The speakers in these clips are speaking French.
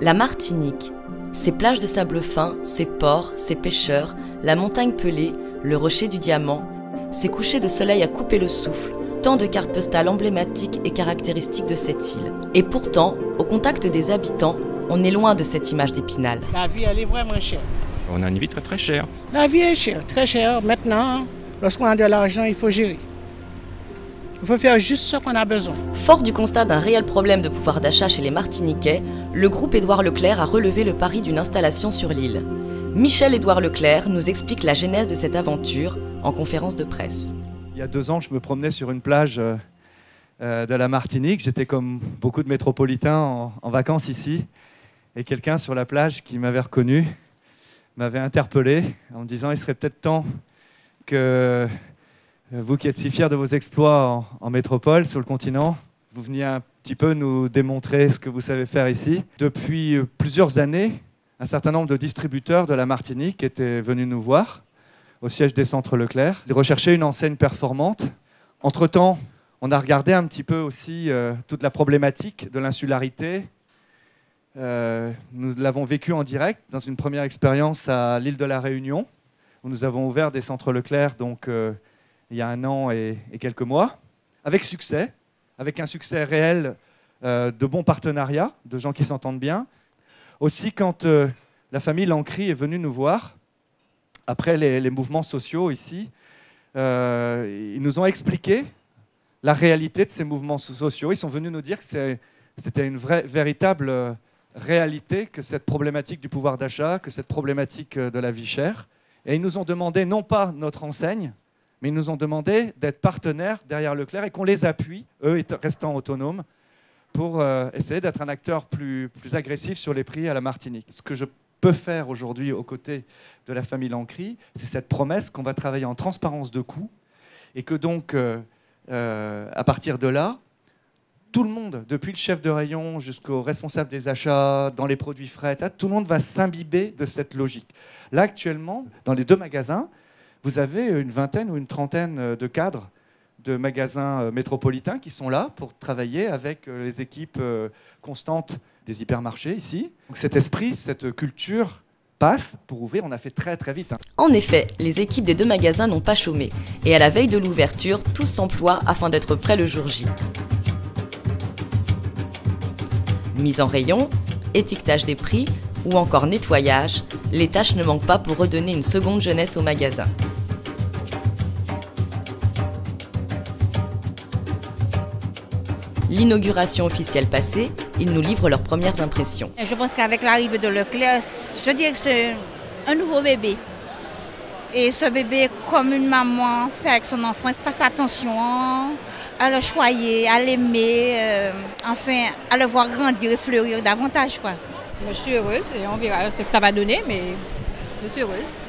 La Martinique, ses plages de sable fin, ses ports, ses pêcheurs, la montagne pelée, le rocher du diamant, ses couchers de soleil à couper le souffle, tant de cartes postales emblématiques et caractéristiques de cette île. Et pourtant, au contact des habitants, on est loin de cette image d'Épinal. La vie, elle est vraiment chère. On a une vie très très chère. La vie est chère, très chère. Maintenant, lorsqu'on a de l'argent, il faut gérer. Il faut faire juste ce qu'on a besoin. Fort du constat d'un réel problème de pouvoir d'achat chez les Martiniquais, le groupe Édouard Leclerc a relevé le pari d'une installation sur l'île. Michel-Édouard Leclerc nous explique la genèse de cette aventure en conférence de presse. Il y a 2 ans, je me promenais sur une plage de la Martinique. J'étais comme beaucoup de métropolitains en vacances ici. Et quelqu'un sur la plage qui m'avait reconnu m'avait interpellé en me disant « Il serait peut-être temps que vous qui êtes si fiers de vos exploits en métropole, sur le continent, vous veniez un petit peu nous démontrer ce que vous savez faire ici. » Depuis plusieurs années, un certain nombre de distributeurs de la Martinique étaient venus nous voir au siège des centres Leclerc. Ils recherchaient une enseigne performante. Entre-temps, on a regardé un petit peu aussi toute la problématique de l'insularité. Nous l'avons vécu en direct dans une première expérience à l'île de la Réunion, où nous avons ouvert des centres Leclerc donc, il y a 1 an et quelques mois, avec succès, avec un succès réel de bons partenariats, de gens qui s'entendent bien. Aussi, quand la famille Lancry est venue nous voir, après les mouvements sociaux ici, ils nous ont expliqué la réalité de ces mouvements sociaux. Ils sont venus nous dire que c'était une véritable réalité, que cette problématique du pouvoir d'achat, que cette problématique de la vie chère. Et ils nous ont demandé, non pas notre enseigne, mais ils nous ont demandé d'être partenaires derrière Leclerc et qu'on les appuie, eux restant autonomes, pour essayer d'être un acteur plus agressif sur les prix à la Martinique. Ce que je peux faire aujourd'hui aux côtés de la famille Lancry, c'est cette promesse qu'on va travailler en transparence de coûts et que donc, à partir de là, tout le monde, depuis le chef de rayon jusqu'au responsable des achats, dans les produits frais, tout le monde va s'imbiber de cette logique. Là, actuellement, dans les 2 magasins, vous avez une vingtaine ou une trentaine de cadres de magasins métropolitains qui sont là pour travailler avec les équipes constantes des hypermarchés ici. Donc cet esprit, cette culture passe pour ouvrir. On a fait très très vite. En effet, les équipes des 2 magasins n'ont pas chômé. Et à la veille de l'ouverture, tous s'emploient afin d'être prêts le jour J. Mise en rayon, étiquetage des prix ou encore nettoyage, les tâches ne manquent pas pour redonner une seconde jeunesse au magasin. L'inauguration officielle passée, ils nous livrent leurs premières impressions. Je pense qu'avec l'arrivée de Leclerc, je dirais que c'est un nouveau bébé. Et ce bébé, comme une maman fait avec son enfant, il fasse attention à le choyer, à l'aimer, enfin à le voir grandir et fleurir davantage, quoi. Je suis heureuse et on verra ce que ça va donner, mais je suis heureuse.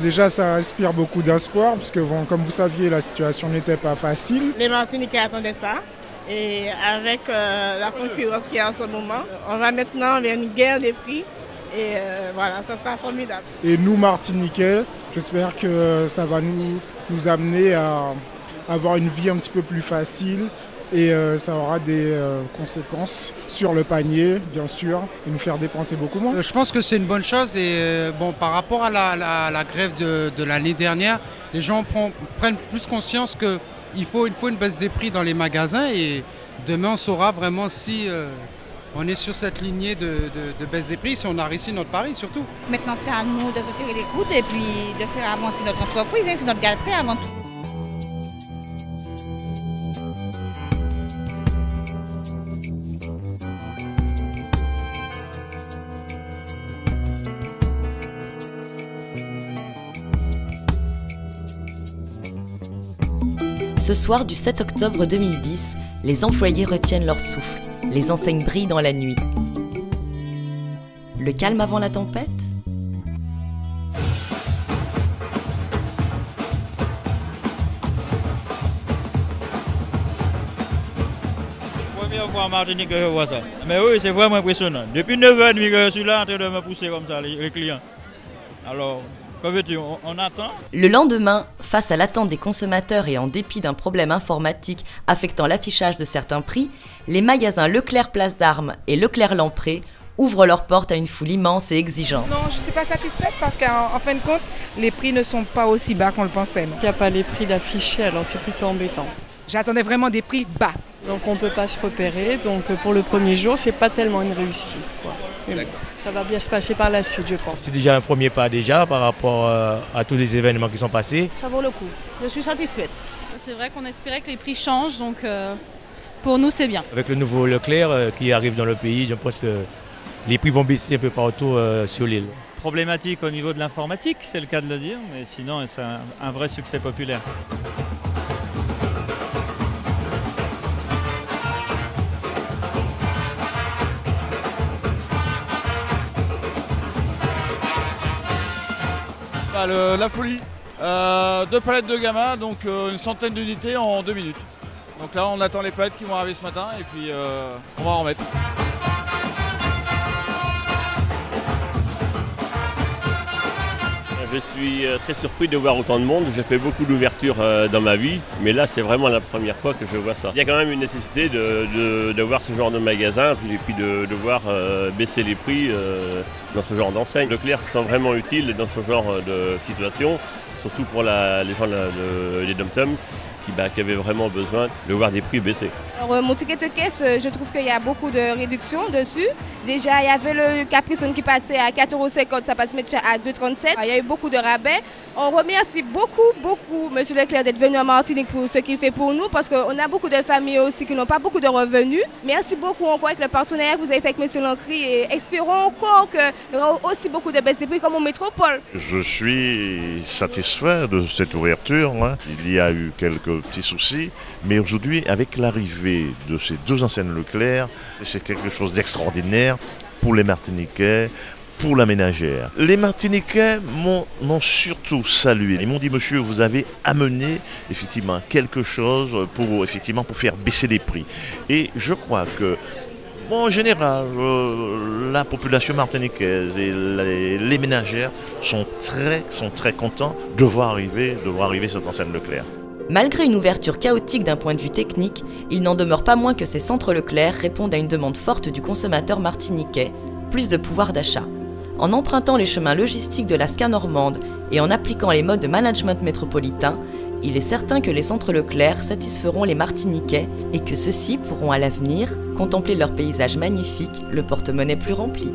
Déjà, ça inspire beaucoup d'espoir, parce que comme vous saviez, la situation n'était pas facile. Les Martiniquais attendaient ça. Et avec la concurrence qu'il y a en ce moment, on va maintenant vers une guerre des prix. Et voilà, ça sera formidable. Et nous, Martiniquais, j'espère que ça va nous amener à avoir une vie un petit peu plus facile. Et ça aura des conséquences sur le panier, bien sûr, et nous faire dépenser beaucoup moins. Je pense que c'est une bonne chose. Et bon, par rapport à la grève de l'année dernière, les gens prennent plus conscience qu'il faut une baisse des prix dans les magasins. Et demain, on saura vraiment si on est sur cette lignée de baisse des prix, si on a réussi notre pari surtout. Maintenant, c'est à nous de se serrer les coudes et puis de faire avancer notre entreprise. C'est notre gagne-pain avant tout. Ce soir du 7 octobre 2010, les employés retiennent leur souffle. Les enseignes brillent dans la nuit. Le calme avant la tempête ? Première fois en Martinique que je vois ça. Mais oui, c'est vraiment impressionnant. Depuis 9h30 que je suis là en train de me pousser comme ça, les clients. Alors, que veux-tu, on attend. Le lendemain, face à l'attente des consommateurs et en dépit d'un problème informatique affectant l'affichage de certains prix, les magasins Leclerc Place d'Armes et Leclerc Lampré ouvrent leurs portes à une foule immense et exigeante. Non, je ne suis pas satisfaite parce qu'en fin de compte, les prix ne sont pas aussi bas qu'on le pensait. Il n'y a pas les prix d'affichés, alors c'est plutôt embêtant. J'attendais vraiment des prix bas. Donc on ne peut pas se repérer, donc pour le premier jour, c'est pas tellement une réussite, quoi. Mais bon, ça va bien se passer par la suite, je pense. C'est déjà un premier pas par rapport à tous les événements qui sont passés. Ça vaut le coup. Je suis satisfaite. C'est vrai qu'on espérait que les prix changent, donc pour nous c'est bien. Avec le nouveau Leclerc qui arrive dans le pays, je pense que les prix vont baisser un peu partout sur l'île. Problématique au niveau de l'informatique, c'est le cas de le dire, mais sinon c'est un vrai succès populaire. La folie, 2 palettes de gamma, donc une centaine d'unités en 2 minutes. Donc là on attend les palettes qui vont arriver ce matin et puis on va en remettre. Je suis très surpris de voir autant de monde. J'ai fait beaucoup d'ouvertures dans ma vie, mais là c'est vraiment la première fois que je vois ça. Il y a quand même une nécessité de voir ce genre de magasin et puis de voir baisser les prix dans ce genre d'enseigne. Leclerc se sent vraiment utile dans ce genre de situation, surtout pour les gens des dom-toms qui avaient vraiment besoin de voir des prix baisser. Alors, mon ticket de caisse, je trouve qu'il y a beaucoup de réductions dessus. Déjà, il y avait le Capri-Sun qui passait à 4,50 €, ça passe maintenant à 2,37 €. Il y a eu beaucoup de rabais. On remercie beaucoup M. Leclerc d'être venu en Martinique pour ce qu'il fait pour nous, parce qu'on a beaucoup de familles aussi qui n'ont pas beaucoup de revenus. Merci beaucoup encore avec le partenariat que vous avez fait avec M. Lancry et espérons encore qu'il y aura aussi beaucoup de baisses de prix comme au métropole. Je suis satisfait de cette ouverture. Il y a eu quelques petits soucis, mais aujourd'hui, avec l'arrivée de ces 2 enseignes Leclerc, c'est quelque chose d'extraordinaire pour les Martiniquais, pour la ménagère. Les Martiniquais m'ont surtout salué. Ils m'ont dit, monsieur, vous avez amené effectivement quelque chose pour faire baisser les prix. Et je crois que, en général, la population martiniquaise et les ménagères sont très contents de voir arriver cette enseigne Leclerc. Malgré une ouverture chaotique d'un point de vue technique, il n'en demeure pas moins que ces centres Leclerc répondent à une demande forte du consommateur martiniquais, plus de pouvoir d'achat. En empruntant les chemins logistiques de la SCA normande et en appliquant les modes de management métropolitain, il est certain que les centres Leclerc satisferont les Martiniquais et que ceux-ci pourront à l'avenir contempler leur paysage magnifique, le porte-monnaie plus rempli.